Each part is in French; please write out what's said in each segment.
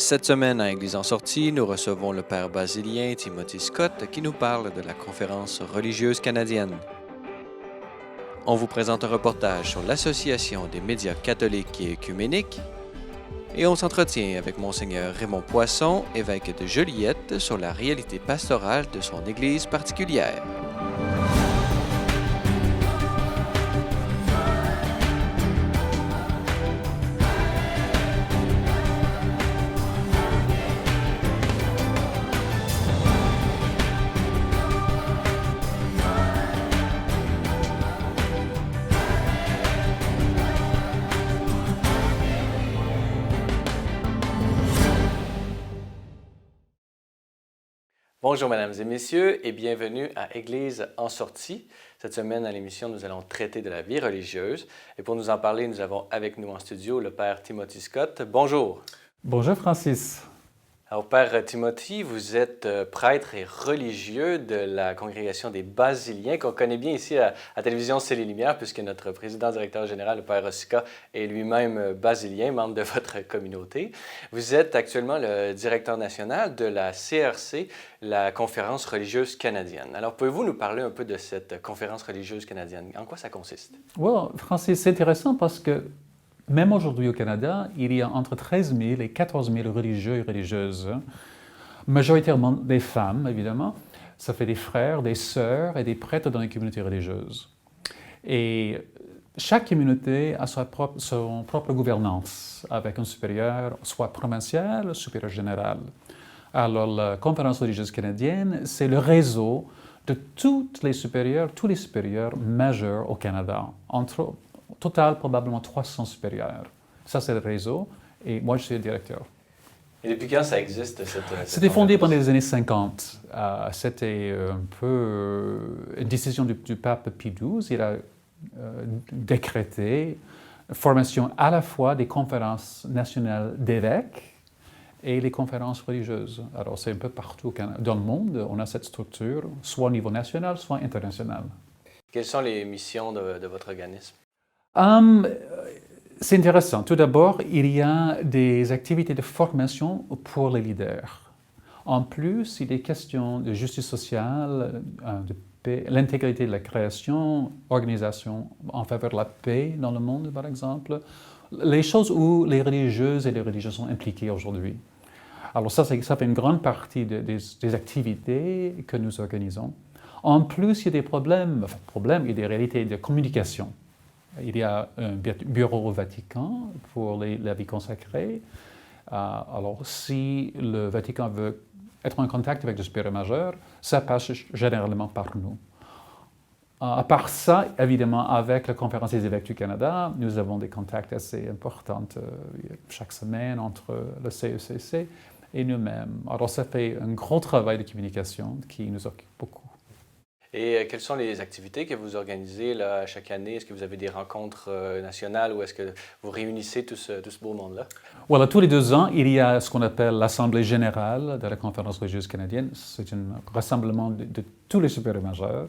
Cette semaine à Église en sortie, nous recevons le père basilien Timothy Scott qui nous parle de la Conférence religieuse canadienne. On vous présente un reportage sur l'Association des médias catholiques et œcuméniques et on s'entretient avec Monseigneur Raymond Poisson, évêque de Joliette, sur la réalité pastorale de son Église particulière. Bonjour mesdames et messieurs et bienvenue à Église en sortie. Cette semaine à l'émission, nous allons traiter de la vie religieuse et pour nous en parler, nous avons avec nous en studio le père Timothy Scott. Bonjour. Bonjour Francis. Alors père Timothy, vous êtes prêtre et religieux de la congrégation des Basiliens qu'on connaît bien ici à Télévision C'est les Lumières puisque notre président directeur général, le père Rossica, est lui-même basilien, membre de votre communauté. Vous êtes actuellement le directeur national de la CRC, la Conférence religieuse canadienne. Alors pouvez-vous nous parler un peu de cette conférence religieuse canadienne? En quoi ça consiste? Well, Francis, c'est intéressant parce que même aujourd'hui au Canada, il y a entre 13 000 et 14 000 religieux et religieuses, majoritairement des femmes, évidemment. Ça fait des frères, des sœurs et des prêtres dans les communautés religieuses. Et chaque communauté a son propre gouvernance, avec un supérieur, soit provincial, supérieur général. Alors, la Conférence religieuse canadienne, c'est le réseau de tous les supérieurs majeurs au Canada, entre au total, probablement 300 supérieurs. Ça, c'est le réseau, et moi, je suis le directeur. Et depuis quand ça existe, cette C'était fondé pendant les années 50. C'était un peu une décision du pape Pie XII. Il a décrété une formation à la fois des conférences nationales d'évêques et les conférences religieuses. Alors, c'est un peu partout dans le monde, on a cette structure, soit au niveau national, soit international. Quelles sont les missions de votre organisme? C'est intéressant. Tout d'abord, il y a des activités de formation pour les leaders. En plus, il y a des questions de justice sociale, de paix, l'intégrité de la création, organisation en faveur de la paix dans le monde, par exemple. Les choses où les religieuses et les religieux sont impliqués aujourd'hui. Alors ça fait une grande partie des activités que nous organisons. En plus, il y a des problèmes, il y a des réalités de communication. Il y a un bureau au Vatican pour la vie consacrée. Alors, si le Vatican veut être en contact avec le supérieur majeur, ça passe généralement par nous. À part ça, évidemment, avec la Conférence des évêques du Canada, nous avons des contacts assez importants chaque semaine entre le CECC et nous-mêmes. Alors, ça fait un gros travail de communication qui nous occupe beaucoup. Et quelles sont les activités que vous organisez là, chaque année? Est-ce que vous avez des rencontres nationales ou est-ce que vous réunissez tout ce beau monde-là? Voilà, tous les 2 ans, il y a ce qu'on appelle l'Assemblée générale de la Conférence religieuse canadienne. C'est un rassemblement de tous les supérieurs majeurs.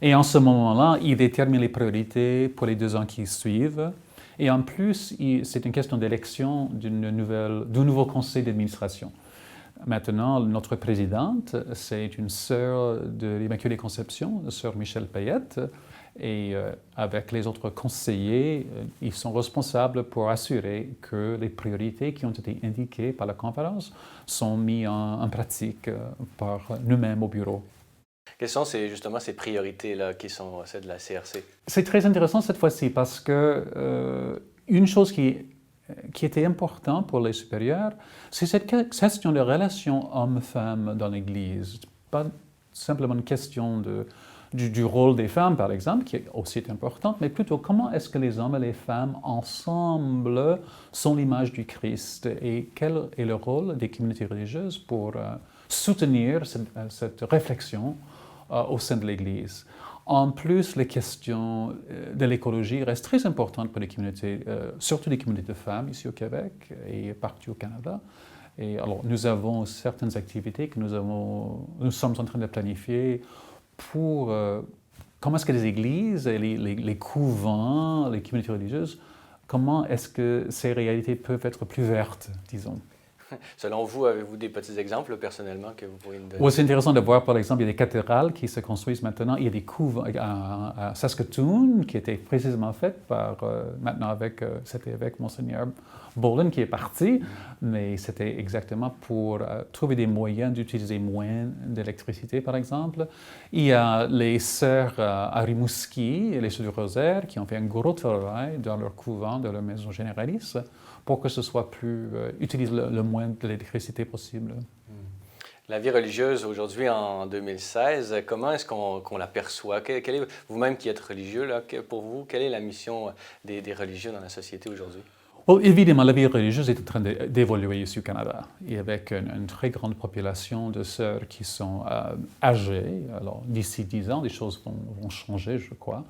Et en ce moment-là, il détermine les priorités pour les 2 ans qui suivent. Et en plus, c'est une question d'élection d'un nouveau conseil d'administration. Maintenant, notre présidente, c'est une sœur de l'Immaculée Conception, la sœur Michèle Payette, et avec les autres conseillers, ils sont responsables pour assurer que les priorités qui ont été indiquées par la conférence sont mises en pratique par nous-mêmes au bureau. Quelles sont justement ces priorités-là qui sont celles de la CRC? C'est très intéressant cette fois-ci parce que une chose qui était important pour les supérieurs, c'est cette question de relation homme-femme dans l'Église. Pas simplement une question du rôle des femmes, par exemple, qui est aussi importante, mais plutôt comment est-ce que les hommes et les femmes, ensemble, sont l'image du Christ et quel est le rôle des communautés religieuses pour soutenir cette réflexion au sein de l'Église. En plus, les questions de l'écologie restent très importantes pour les communautés, surtout les communautés de femmes ici au Québec et partout au Canada. Et alors, nous avons certaines activités que nous sommes en train de planifier pour comment est-ce que les églises, et les couvents, les communautés religieuses, comment est-ce que ces réalités peuvent être plus vertes, disons. Selon vous, avez-vous des petits exemples là, personnellement que vous pourriez nous donner? Oui, c'est intéressant de voir, par exemple, il y a des cathédrales qui se construisent maintenant. Il y a des couvents à Saskatoon qui étaient précisément faites par, maintenant avec, c'était avec Monseigneur Boland qui est parti, mais c'était exactement pour trouver des moyens d'utiliser moins d'électricité, par exemple. Il y a les sœurs à Rimouski et les sœurs du Rosaire qui ont fait un gros travail dans leur couvent, dans leur maison généraliste, pour que ce soit plus, utilise le moins d'électricité possible. La vie religieuse aujourd'hui en 2016, comment est-ce qu'on la perçoit? Quelle est, vous-même qui êtes religieux, là, pour vous, quelle est la mission des religieux dans la société aujourd'hui? Bon, évidemment, la vie religieuse est en train d'évoluer ici au Canada. Et avec une très grande population de sœurs qui sont âgées, alors d'ici 10 ans, les choses vont changer, je crois.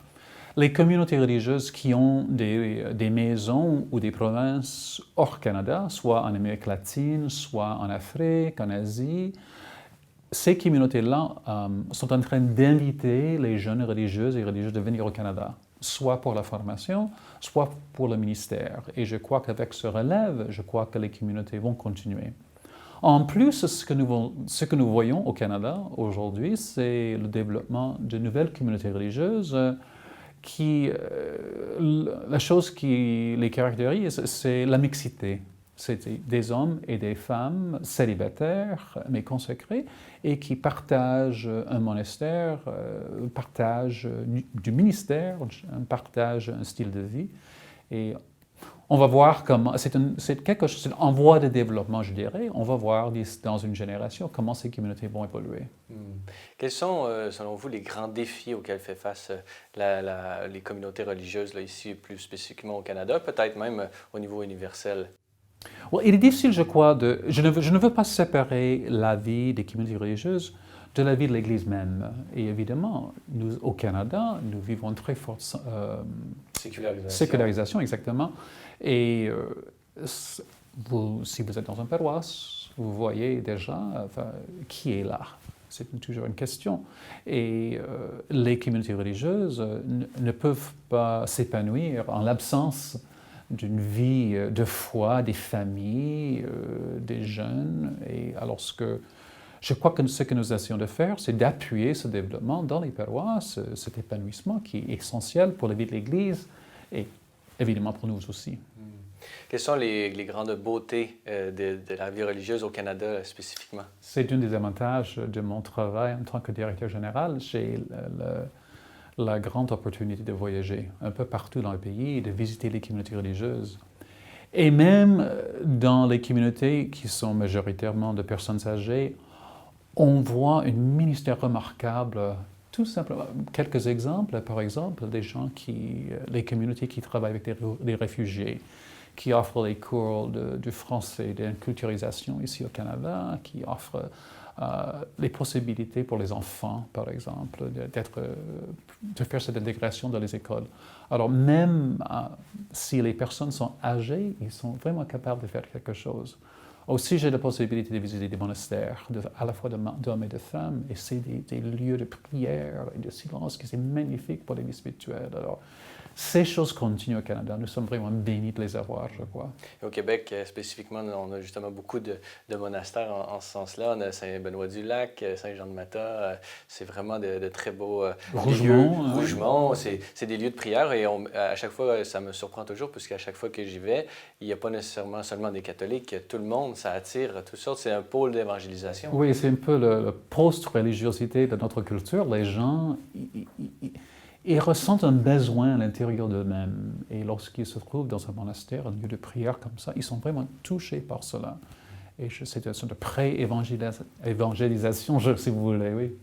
Les communautés religieuses qui ont des maisons ou des provinces hors Canada, soit en Amérique latine, soit en Afrique, en Asie, ces communautés-là sont en train d'inviter les jeunes religieuses et religieux de venir au Canada, soit pour la formation, soit pour le ministère. Et je crois qu'avec ce relève, je crois que les communautés vont continuer. En plus, ce que nous voyons au Canada aujourd'hui, c'est le développement de nouvelles communautés religieuses la chose qui les caractérise, c'est la mixité. C'est des hommes et des femmes célibataires, mais consacrés, et qui partagent un monastère, partagent du ministère, partagent un style de vie. Et on va voir comment, c'est quelque chose, c'est en voie de développement, je dirais. On va voir dans une génération comment ces communautés vont évoluer. Quels sont, selon vous, les grands défis auxquels fait face les communautés religieuses, là, ici plus spécifiquement au Canada, peut-être même au niveau universel? Well, il est difficile, je crois, je ne veux pas séparer la vie des communautés religieuses de la vie de l'Église même. Et évidemment, nous, au Canada, nous vivons une très forte sécularisation, exactement. Et si vous êtes dans une paroisse, vous voyez déjà qui est là. C'est toujours une question. Et les communautés religieuses ne peuvent pas s'épanouir en l'absence d'une vie de foi, des familles, des jeunes. Et alors, je crois que ce que nous essayons de faire, c'est d'appuyer ce développement dans les paroisses, cet épanouissement qui est essentiel pour la vie de l'Église et évidemment pour nous aussi. Quelles sont les grandes beautés de la vie religieuse au Canada spécifiquement? C'est un des avantages de mon travail en tant que directeur général. J'ai la grande opportunité de voyager un peu partout dans le pays et de visiter les communautés religieuses. Et même dans les communautés qui sont majoritairement de personnes âgées, on voit un ministère remarquable. Tout simplement, quelques exemples, par exemple, les communautés qui travaillent avec des réfugiés, qui offrent les cours de français, d'inculturisation ici au Canada, qui offrent les possibilités pour les enfants, par exemple, de faire cette intégration dans les écoles. Alors même si les personnes sont âgées, ils sont vraiment capables de faire quelque chose. Aussi, j'ai la possibilité de visiter des monastères, à la fois d'hommes et de femmes, et c'est des lieux de prière et de silence qui sont magnifiques pour les vies spirituelles. Alors, ces choses continuent au Canada. Nous sommes vraiment bénis de les avoir, je crois. Au Québec, spécifiquement, on a justement beaucoup de monastères en ce sens-là. On a Saint-Benoît-du-Lac, Saint-Jean-de-Matha. C'est vraiment de très beaux lieux. Rougemont, c'est des lieux de prière. Et à chaque fois, ça me surprend toujours, puisqu'à chaque fois que j'y vais, il n'y a pas nécessairement seulement des catholiques. Tout le monde, ça attire toutes sortes. C'est un pôle d'évangélisation. Oui, c'est un peu le post-religiosité de notre culture. Les gens... Ils ressentent un besoin à l'intérieur d'eux-mêmes. Et lorsqu'ils se trouvent dans un monastère, un lieu de prière comme ça, ils sont vraiment touchés par cela. Et c'est une sorte de pré-évangélisation, si vous voulez, oui.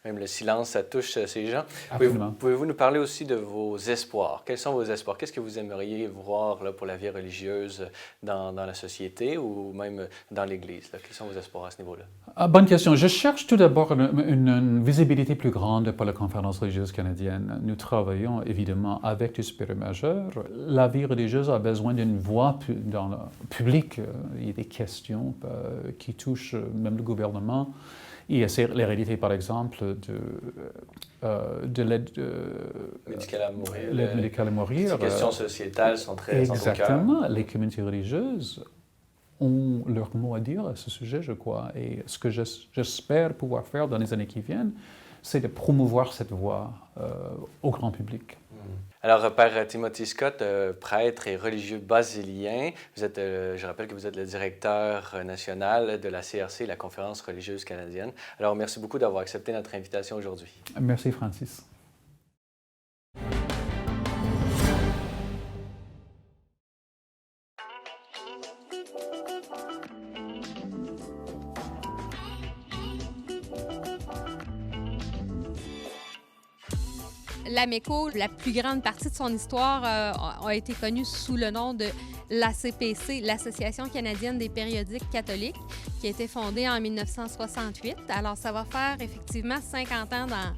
Même le silence, ça touche ces gens. Absolument. Pouvez-vous nous parler aussi de vos espoirs? Quels sont vos espoirs? Qu'est-ce que vous aimeriez voir là, pour la vie religieuse dans la société ou même dans l'Église? Quels sont vos espoirs à ce niveau-là? Bonne question. Je cherche tout d'abord une visibilité plus grande pour la Conférence religieuse canadienne. Nous travaillons évidemment avec les supérieurs majeurs. La vie religieuse a besoin d'une voix dans le public. Il y a des questions qui touchent même le gouvernement. Il y a les réalités, par exemple, de l'aide médicale à mourir. L'aide médicale à mourir. Ces questions sociétales sont très exactement. Les communautés religieuses ont leur mot à dire à ce sujet, je crois. Et ce que j'espère pouvoir faire dans les années qui viennent, c'est de promouvoir cette voix au grand public. Alors, Père Timothy Scott, prêtre et religieux basilien, vous êtes, je rappelle que vous êtes le directeur national de la CRC, la Conférence religieuse canadienne. Alors, merci beaucoup d'avoir accepté notre invitation aujourd'hui. Merci, Francis. L'AMECO, la plus grande partie de son histoire a été connue sous le nom de l'ACPC, l'Association canadienne des périodiques catholiques, qui a été fondée en 1968. Alors, ça va faire effectivement 50 ans dans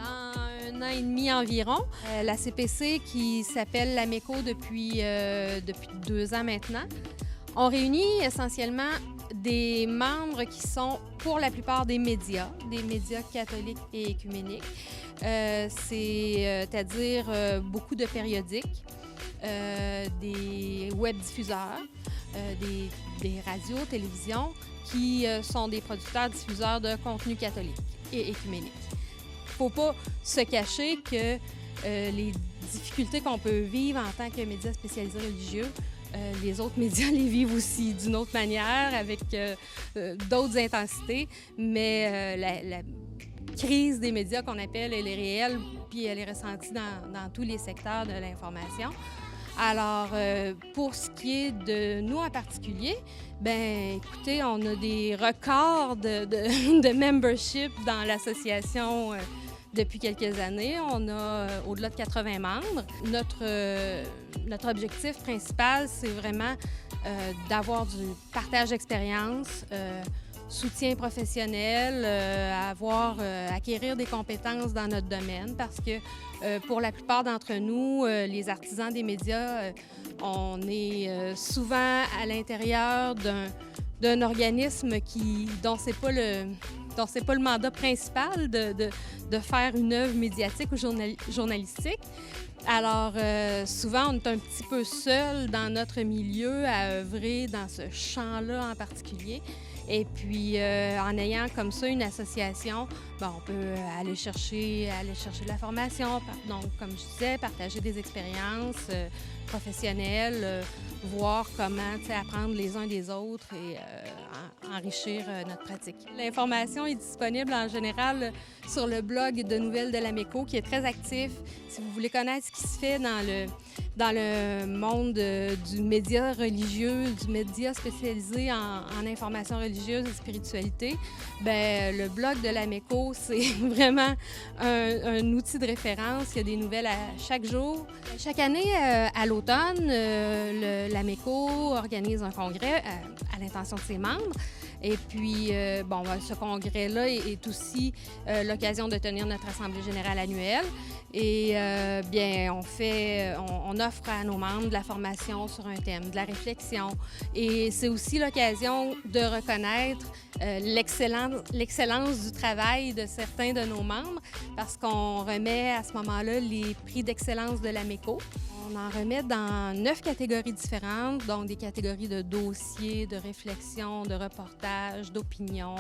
un an et demi environ. L'ACPC, qui s'appelle l'AMECO depuis 2 ans maintenant, on réunit essentiellement des membres qui sont pour la plupart des médias catholiques et écuméniques. C'est-à-dire beaucoup de périodiques, des web-diffuseurs, des radios, télévisions, qui sont des producteurs-diffuseurs de contenu catholique et écuménique. Il ne faut pas se cacher que les difficultés qu'on peut vivre en tant que médias spécialisés religieux, les autres médias les vivent aussi d'une autre manière, avec d'autres intensités, mais la crise des médias qu'on appelle, elle est réelle, puis elle est ressentie dans tous les secteurs de l'information. Alors, pour ce qui est de nous en particulier, bien, écoutez, on a des records de membership dans l'association depuis quelques années. On a au-delà de 80 membres. Notre objectif principal, c'est vraiment d'avoir du partage d'expérience, soutien professionnel, acquérir des compétences dans notre domaine, parce que pour la plupart d'entre nous, les artisans des médias, on est souvent à l'intérieur d'un organisme dont c'est pas le mandat principal de faire une œuvre médiatique ou journalistique. Alors, souvent, on est un petit peu seul dans notre milieu à œuvrer dans ce champ-là en particulier. Et puis, en ayant comme ça une association, bon, on peut aller chercher de la formation, donc, comme je disais, partager des expériences professionnelles, voir comment apprendre les uns des autres et enrichir notre pratique. L'information est disponible en général sur le blog de Nouvelles de l'AMECO, qui est très actif. Si vous voulez connaître ce qui se fait dans le monde du média religieux, du média spécialisé en information religieuse et spiritualité, bien, le blog de l'AMECO, c'est vraiment un outil de référence. Il y a des nouvelles à chaque jour. Chaque année, à l'automne, l'AMECO organise un congrès à l'intention de ses membres. Et puis, ce congrès-là est aussi l'occasion de tenir notre Assemblée générale annuelle. Et bien, on offre à nos membres de la formation sur un thème, de la réflexion. Et c'est aussi l'occasion de reconnaître l'excellence du travail de certains de nos membres, parce qu'on remet à ce moment-là les prix d'excellence de l'AMECO. On en remet dans 9 catégories différentes, donc des catégories de dossiers, de réflexion, de reportages, d'opinions,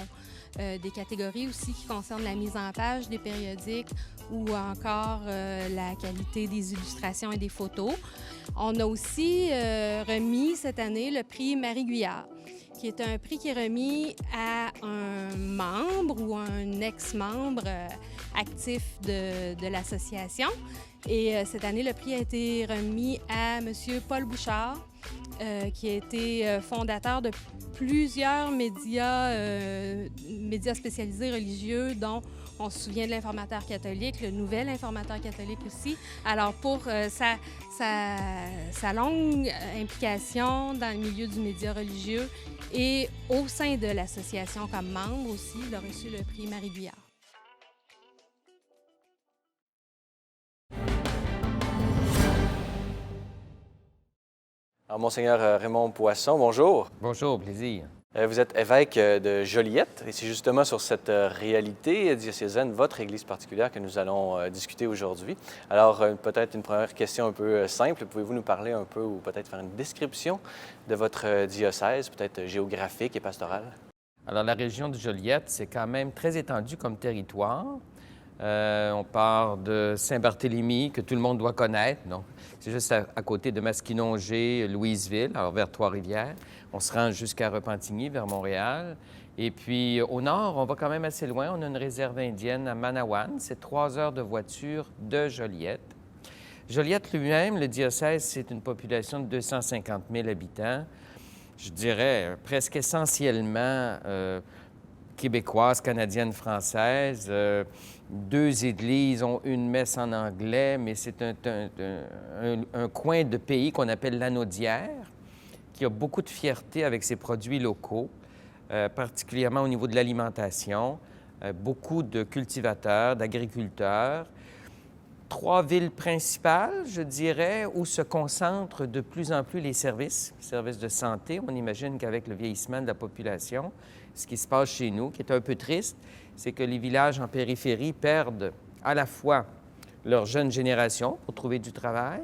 des catégories aussi qui concernent la mise en page des périodiques ou encore la qualité des illustrations et des photos. On a aussi remis cette année le prix Marie Guyard, qui est un prix qui est remis à un membre ou un ex-membre actif de l'association. Et cette année, le prix a été remis à M. Paul Bouchard, qui a été fondateur de plusieurs médias spécialisés religieux, dont on se souvient de l'Informateur catholique, le Nouvel Informateur catholique aussi. Alors, pour sa longue implication dans le milieu du média religieux et au sein de l'association comme membre aussi, il a reçu le prix Marie Guyard. Alors, Monseigneur Raymond Poisson, bonjour. Bonjour, plaisir. Vous êtes évêque de Joliette et c'est justement sur cette réalité diocésaine, votre Église particulière, que nous allons discuter aujourd'hui. Alors, peut-être une première question un peu simple. Pouvez-vous nous parler un peu ou peut-être faire une description de votre diocèse, peut-être géographique et pastorale? Alors, la région de Joliette, c'est quand même très étendu comme territoire. On part de Saint-Barthélemy, que tout le monde doit connaître. Donc, c'est juste à côté de Masquinongé, Louisville, alors vers Trois-Rivières. On se rend jusqu'à Repentigny, vers Montréal. Et puis, au nord, on va quand même assez loin. On a une réserve indienne à Manawan. C'est 3 heures de voiture de Joliette. Joliette lui-même, le diocèse, c'est une population de 250 000 habitants. Je dirais presque essentiellement québécoise, canadienne, française. 2 églises ont une messe en anglais, mais c'est un coin de pays qu'on appelle l'Anaudière, qui a beaucoup de fierté avec ses produits locaux, particulièrement au niveau de l'alimentation. Beaucoup de cultivateurs, d'agriculteurs. 3 villes principales, je dirais, où se concentrent de plus en plus les services de santé. On imagine qu'avec le vieillissement de la population, ce qui se passe chez nous, qui est un peu triste, c'est que les villages en périphérie perdent à la fois leur jeune génération pour trouver du travail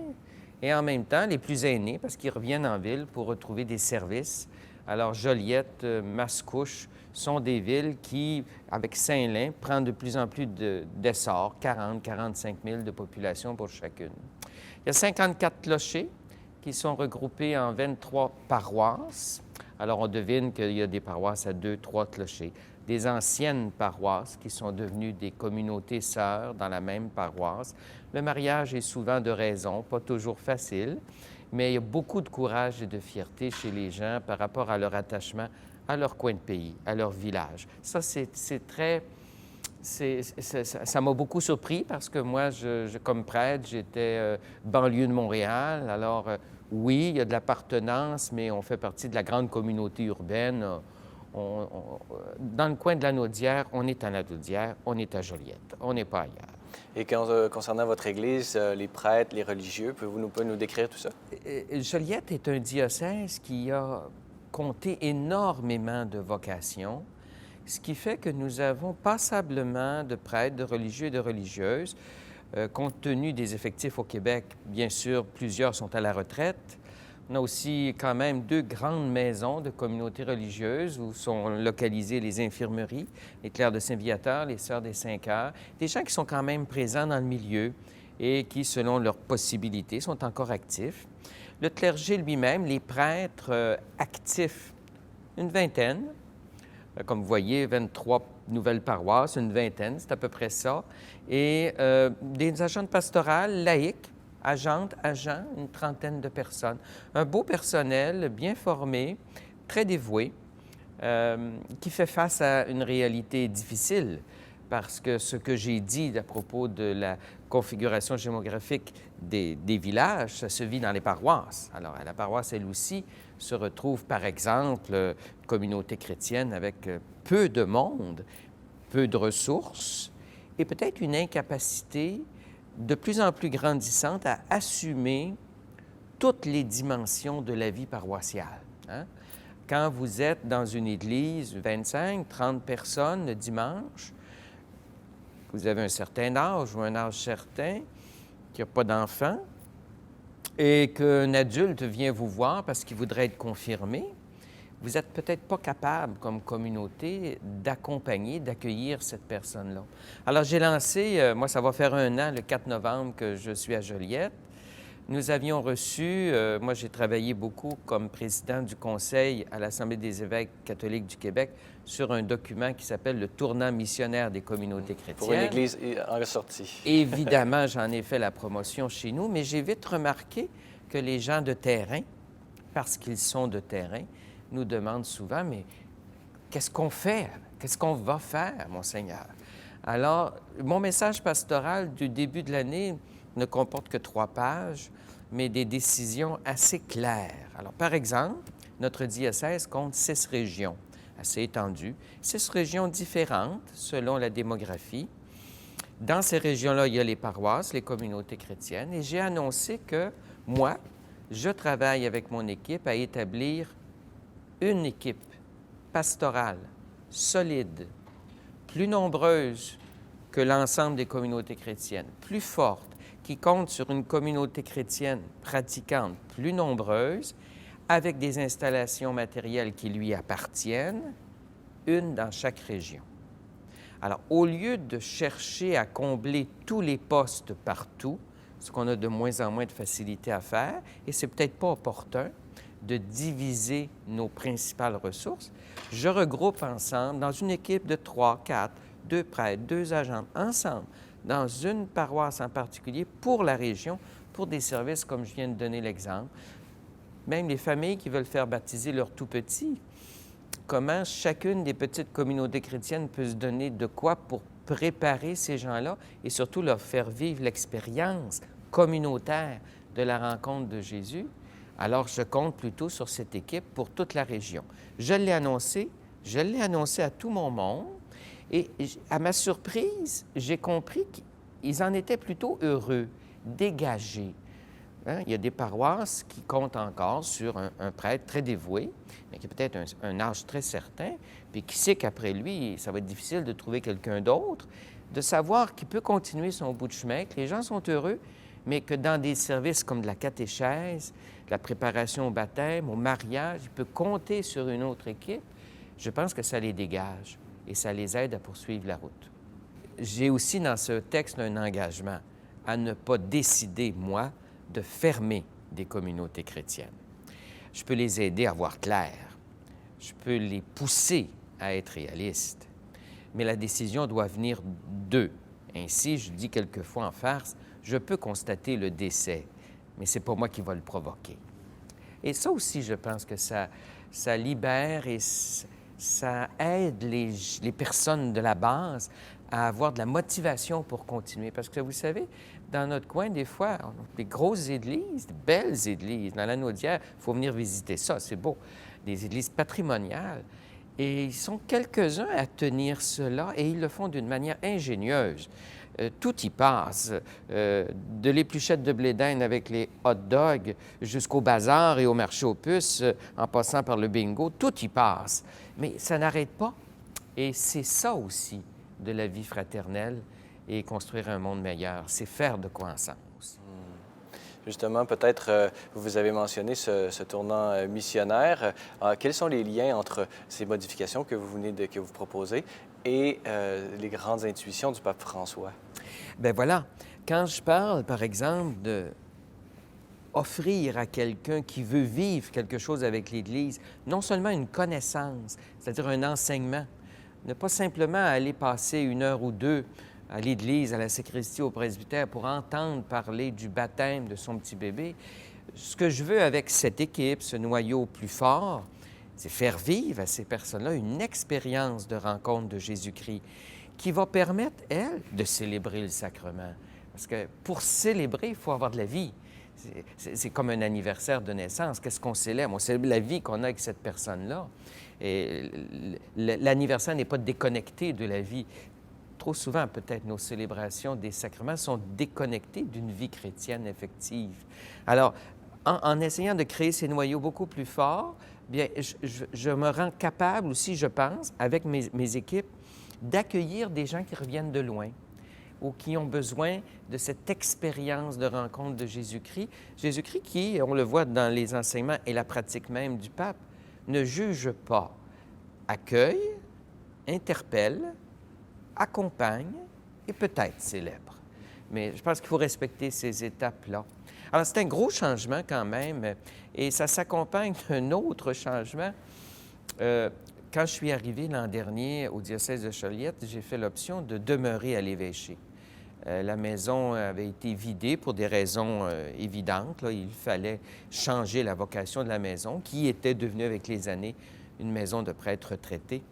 et en même temps les plus aînés parce qu'ils reviennent en ville pour retrouver des services. Alors Joliette, Mascouche sont des villes qui, avec Saint-Lin, prennent de plus en plus d'essor, 40-45 000 de population pour chacune. Il y a 54 clochers qui sont regroupés en 23 paroisses. Alors, on devine qu'il y a des paroisses à 2-3 clochers. Des anciennes paroisses qui sont devenues des communautés sœurs dans la même paroisse. Le mariage est souvent de raison, pas toujours facile, mais il y a beaucoup de courage et de fierté chez les gens par rapport à leur attachement à leur coin de pays, à leur village. Ça, ça m'a beaucoup surpris parce que moi, comme prêtre, j'étais banlieue de Montréal. Alors, oui, il y a de l'appartenance, mais on fait partie de la grande communauté urbaine. Dans le coin de l'Anaudière, on est à l'Anaudière, on est à Joliette, on n'est pas ailleurs. Et concernant votre Église, les prêtres, les religieux, pouvez-vous nous décrire tout ça? Joliette est un diocèse qui a compté énormément de vocations, ce qui fait que nous avons passablement de prêtres, de religieux et de religieuses. Compte tenu des effectifs au Québec, bien sûr, plusieurs sont à la retraite. On a aussi quand même 2 grandes maisons de communautés religieuses où sont localisées les infirmeries, les Clercs de Saint-Viateur, les Sœurs des 5 Heures, des gens qui sont quand même présents dans le milieu et qui, selon leurs possibilités, sont encore actifs. Le clergé lui-même, les prêtres actifs, une vingtaine. Comme vous voyez, 23 nouvelles paroisses, une vingtaine, c'est à peu près ça. Et des agents pastorales laïques, agents, une trentaine de personnes. Un beau personnel, bien formé, très dévoué, qui fait face à une réalité difficile parce que ce que j'ai dit à propos de la configuration géographique des villages, ça se vit dans les paroisses. Alors, à la paroisse, elle aussi, se retrouve, par exemple, une communauté chrétienne avec peu de monde, peu de ressources et peut-être une incapacité de plus en plus grandissante à assumer toutes les dimensions de la vie paroissiale. Hein? Quand vous êtes dans une église, 25, 30 personnes le dimanche, vous avez un certain âge ou un âge certain, qu'il n'y a pas d'enfant, et qu'un adulte vient vous voir parce qu'il voudrait être confirmé, vous n'êtes peut-être pas capable, comme communauté, d'accompagner, d'accueillir cette personne-là. Alors, j'ai lancé, moi, ça va faire 1 an, le 4 novembre, que je suis à Joliette. Nous avions reçu, moi, j'ai travaillé beaucoup comme président du Conseil à l'Assemblée des évêques catholiques du Québec sur un document qui s'appelle le Tournant missionnaire des communautés chrétiennes. Pour une Église en ressortie. Évidemment, j'en ai fait la promotion chez nous, mais j'ai vite remarqué que les gens de terrain, parce qu'ils sont de terrain, nous demandent souvent, mais qu'est-ce qu'on fait? Qu'est-ce qu'on va faire, Monseigneur? Alors, mon message pastoral du début de l'année ne comporte que 3 pages, mais des décisions assez claires. Alors, par exemple, notre diocèse compte 6 régions, assez étendues, 6 régions différentes selon la démographie. Dans ces régions-là, il y a les paroisses, les communautés chrétiennes, et j'ai annoncé que moi, je travaille avec mon équipe à établir une équipe pastorale, solide, plus nombreuse que l'ensemble des communautés chrétiennes, plus forte, qui compte sur une communauté chrétienne pratiquante plus nombreuse, avec des installations matérielles qui lui appartiennent, une dans chaque région. Alors, au lieu de chercher à combler tous les postes partout, ce qu'on a de moins en moins de facilité à faire, et c'est peut-être pas opportun de diviser nos principales ressources, je regroupe ensemble dans une équipe de 3, 4, 2 prêtres, 2 agents, ensemble, dans une paroisse en particulier, pour la région, pour des services comme je viens de donner l'exemple. Même les familles qui veulent faire baptiser leurs tout-petits, comment chacune des petites communautés chrétiennes peut se donner de quoi pour préparer ces gens-là et surtout leur faire vivre l'expérience communautaire de la rencontre de Jésus. Alors, je compte plutôt sur cette équipe pour toute la région. Je l'ai annoncé à tout mon monde et à ma surprise, j'ai compris qu'ils en étaient plutôt heureux, dégagés. Hein? Il y a des paroisses qui comptent encore sur un prêtre très dévoué, mais qui a peut-être un âge très certain, puis qui sait qu'après lui, ça va être difficile de trouver quelqu'un d'autre, de savoir qu'il peut continuer son bout de chemin, que les gens sont heureux, mais que dans des services comme de la catéchèse, de la préparation au baptême, au mariage, il peut compter sur une autre équipe. Je pense que ça les dégage et ça les aide à poursuivre la route. J'ai aussi dans ce texte un engagement à ne pas décider, moi, de fermer des communautés chrétiennes. Je peux les aider à voir clair. Je peux les pousser à être réalistes. Mais la décision doit venir d'eux. Ainsi, je dis quelquefois en farce, je peux constater le décès, mais c'est pas moi qui va le provoquer. Et ça aussi, je pense que ça libère et ça aide les personnes de la base à avoir de la motivation pour continuer. Parce que vous savez, dans notre coin, des fois, on a des grosses églises, des belles églises. Dans la Naudière, il faut venir visiter ça, c'est beau. Des églises patrimoniales. Et ils sont quelques-uns à tenir cela et ils le font d'une manière ingénieuse. Tout y passe, de l'épluchette de blé d'Inde avec les hot dogs jusqu'au bazar et au marché aux puces, en passant par le bingo, tout y passe. Mais ça n'arrête pas. Et c'est ça aussi de la vie fraternelle et construire un monde meilleur. C'est faire de quoi ensemble aussi. Justement, peut-être, vous avez mentionné ce tournant missionnaire. Quels sont les liens entre ces modifications que vous proposez et les grandes intuitions du pape François? Bien voilà, quand je parle, par exemple, de offrir à quelqu'un qui veut vivre quelque chose avec l'Église, non seulement une connaissance, c'est-à-dire un enseignement, ne pas simplement aller passer 1 heure ou 2 à l'Église, à la sacristie, au presbytère pour entendre parler du baptême de son petit bébé. Ce que je veux avec cette équipe, ce noyau plus fort, c'est faire vivre à ces personnes-là une expérience de rencontre de Jésus-Christ qui va permettre, elle, de célébrer le sacrement. Parce que pour célébrer, il faut avoir de la vie. C'est comme un anniversaire de naissance. Qu'est-ce qu'on célèbre? On célèbre la vie qu'on a avec cette personne-là. Et l'anniversaire n'est pas déconnecté de la vie. Trop souvent, peut-être, nos célébrations des sacrements sont déconnectées d'une vie chrétienne effective. Alors, en essayant de créer ces noyaux beaucoup plus forts, bien, je me rends capable aussi, je pense, avec mes équipes, d'accueillir des gens qui reviennent de loin ou qui ont besoin de cette expérience de rencontre de Jésus-Christ. Jésus-Christ qui, on le voit dans les enseignements et la pratique même du pape, ne juge pas, accueille, interpelle, accompagne et peut-être célèbre. Mais je pense qu'il faut respecter ces étapes-là. Alors, c'est un gros changement quand même, et ça s'accompagne d'un autre changement. Quand je suis arrivé l'an dernier au diocèse de Joliette, j'ai fait l'option de demeurer à l'évêché. La maison avait été vidée pour des raisons évidentes. Là. Il fallait changer la vocation de la maison, qui était devenue avec les années une maison de prêtres retraités.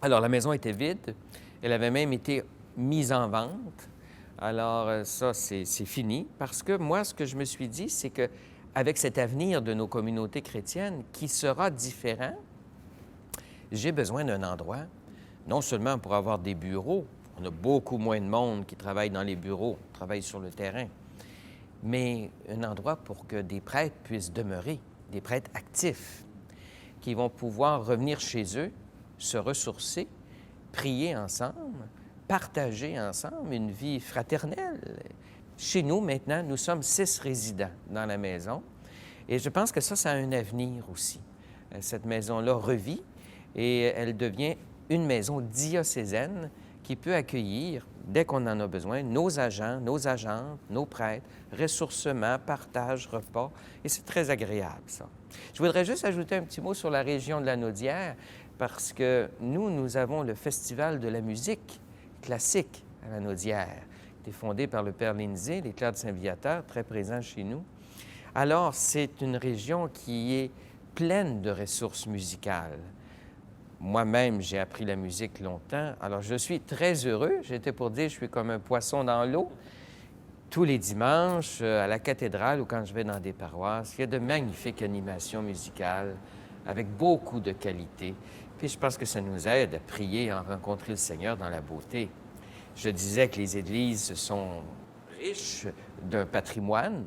Alors, la maison était vide. Elle avait même été mise en vente. Alors, ça, c'est fini. Parce que moi, ce que je me suis dit, c'est qu'avec cet avenir de nos communautés chrétiennes qui sera différent, j'ai besoin d'un endroit, non seulement pour avoir des bureaux, on a beaucoup moins de monde qui travaille dans les bureaux, travaille sur le terrain, mais un endroit pour que des prêtres puissent demeurer, des prêtres actifs, qui vont pouvoir revenir chez eux se ressourcer, prier ensemble, partager ensemble une vie fraternelle. Chez nous, maintenant, nous sommes 6 résidents dans la maison et je pense que ça a un avenir aussi. Cette maison-là revit et elle devient une maison diocésaine qui peut accueillir, dès qu'on en a besoin, nos agents, nos agentes, nos prêtres, ressourcement, partage, repas, et c'est très agréable, ça. Je voudrais juste ajouter un petit mot sur la région de la Naudière, parce que nous avons le Festival de la musique classique à la Naudière, qui est fondé par le Père Lindsay, les Clercs de Saint-Viateur, très présent chez nous. Alors, c'est une région qui est pleine de ressources musicales. Moi-même, j'ai appris la musique longtemps, alors je suis très heureux. J'étais pour dire, je suis comme un poisson dans l'eau. Tous les dimanches, à la cathédrale ou quand je vais dans des paroisses, il y a de magnifiques animations musicales avec beaucoup de qualité. Puis je pense que ça nous aide à prier, à rencontrer le Seigneur dans la beauté. Je disais que les églises sont riches d'un patrimoine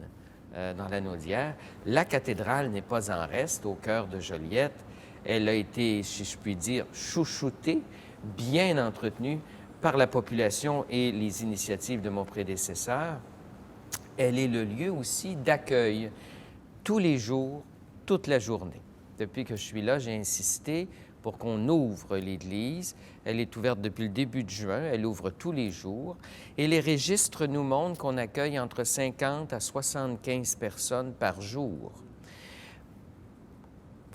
dans la Naudière. La cathédrale n'est pas en reste au cœur de Joliette. Elle a été, si je puis dire, chouchoutée, bien entretenue par la population et les initiatives de mon prédécesseur. Elle est le lieu aussi d'accueil tous les jours, toute la journée. Depuis que je suis là, j'ai insisté pour qu'on ouvre l'Église. Elle est ouverte depuis le début de juin, elle ouvre tous les jours. Et les registres nous montrent qu'on accueille entre 50 à 75 personnes par jour.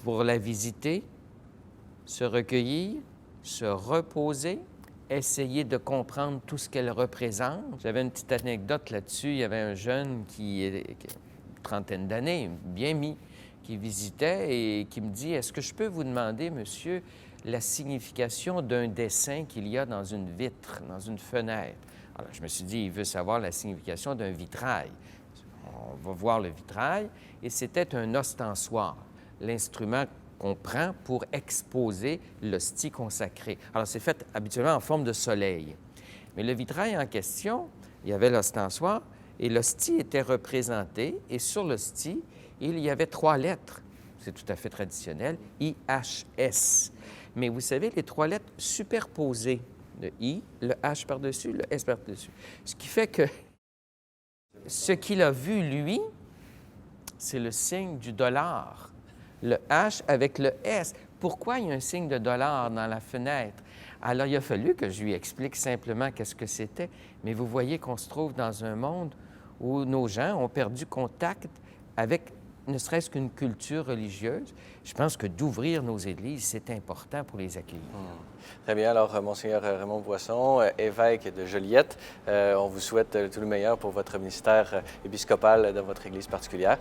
Pour la visiter, se recueillir, se reposer, essayer de comprendre tout ce qu'elle représente. J'avais une petite anecdote là-dessus. Il y avait un jeune qui est une trentaine d'années, bien mis, qui visitait et qui me dit « Est-ce que je peux vous demander, monsieur, la signification d'un dessin qu'il y a dans une vitre, dans une fenêtre? » Alors, je me suis dit, il veut savoir la signification d'un vitrail. On va voir le vitrail, et c'était un ostensoir, l'instrument qu'on prend pour exposer l'hostie consacrée. Alors, c'est fait habituellement en forme de soleil. Mais le vitrail en question, il y avait l'ostensoir, et l'hostie était représentée, et sur l'hostie, il y avait 3 lettres. C'est tout à fait traditionnel, I-H-S. Mais vous savez, les 3 lettres superposées, le I, le H par-dessus, le S par-dessus. Ce qui fait que ce qu'il a vu, lui, c'est le signe du dollar. Le H avec le S. Pourquoi il y a un signe de dollar dans la fenêtre? Alors, il a fallu que je lui explique simplement qu'est-ce que c'était. Mais vous voyez qu'on se trouve dans un monde où nos gens ont perdu contact avec ne serait-ce qu'une culture religieuse. Je pense que d'ouvrir nos églises, c'est important pour les accueillir. Très bien. Alors, Monseigneur Raymond Boisson, évêque de Joliette, on vous souhaite tout le meilleur pour votre ministère épiscopal dans votre église particulière.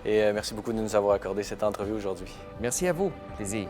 Et merci beaucoup de nous avoir accordé cette entrevue aujourd'hui. Merci à vous. Plaisir.